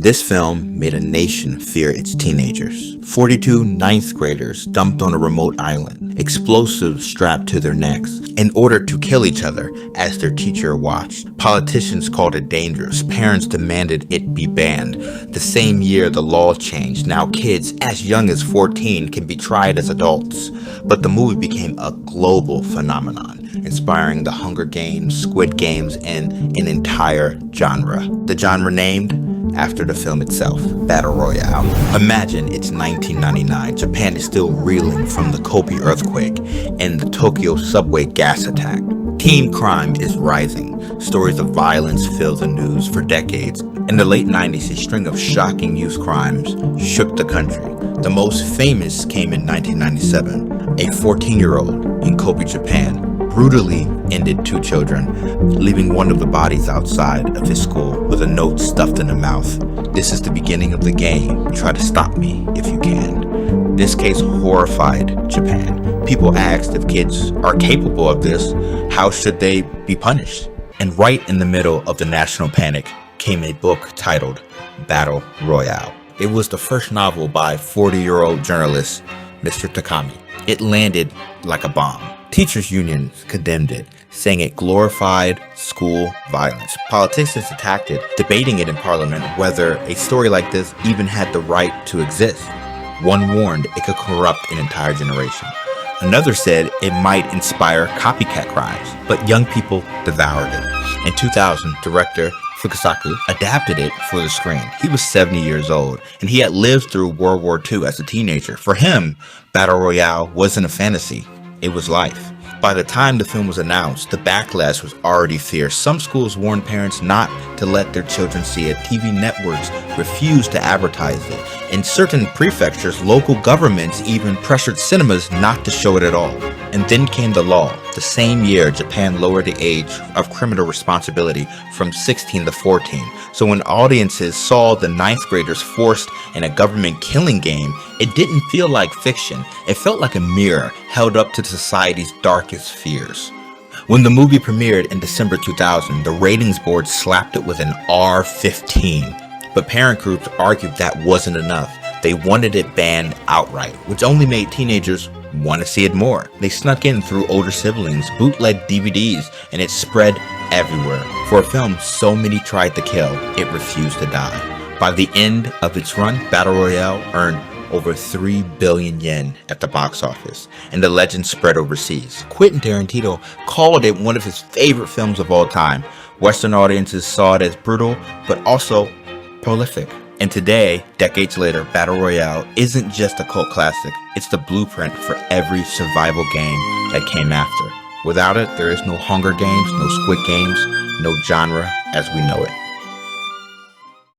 This film made a nation fear its teenagers. 42 ninth graders dumped on a remote island, explosives strapped to their necks, in order to kill each other as their teacher watched. Politicians called it dangerous. Parents demanded it be banned. The same year, the law changed. Now kids as young as 14 can be tried as adults. But the movie became a global phenomenon, inspiring the Hunger Games, Squid Games, and an entire genre. The genre named after the film itself, Battle Royale. Imagine it's 1999. Japan is still reeling from the Kobe earthquake and the Tokyo subway gas attack. Teen crime is rising. Stories of violence fill the news for decades. In the late 90s, a string of shocking youth crimes shook the country. The most famous came in 1997. A 14-year-old in Kobe, Japan, brutally ended 2 children, leaving one of the bodies outside of his school with a note stuffed in the mouth. "This is the beginning of the game. Try to stop me if you can." This case horrified Japan. People asked if kids are capable of this, how should they be punished? And right in the middle of the national panic came a book titled Battle Royale. It was the first novel by 40-year-old journalist Mr. Takami. It landed like a bomb. Teachers' unions condemned it, saying it glorified school violence. Politicians attacked it, debating it in parliament whether a story like this even had the right to exist. One warned it could corrupt an entire generation. Another said it might inspire copycat crimes, but young people devoured it. In 2000, director Fukasaku adapted it for the screen. He was 70 years old, and he had lived through World War II as a teenager. For him, Battle Royale wasn't a fantasy. It was life. By the time the film was announced, the backlash was already fierce. Some schools warned parents not to let their children see it. TV networks refused to advertise it. In certain prefectures, local governments even pressured cinemas not to show it at all. And then came the law. The same year, Japan lowered the age of criminal responsibility from 16 to 14. So when audiences saw the ninth graders forced in a government killing game, it didn't feel like fiction. It felt like a mirror held up to society's darkest fears. When the movie premiered in December 2000, the ratings board slapped it with an R15. But parent groups argued that wasn't enough. They wanted it banned outright, which only made teenagers want to see it more. They snuck in through older siblings, bootleg DVDs, and it spread everywhere. For a film so many tried to kill, it refused to die. By the end of its run, Battle Royale earned over 3 billion yen at the box office, and the legend spread overseas. Quentin Tarantino called it one of his favorite films of all time. Western audiences saw it as brutal, but also prolific. And today, decades later, Battle Royale isn't just a cult classic, it's the blueprint for every survival game that came after. Without it, there is no Hunger Games, no Squid Games, no genre as we know it.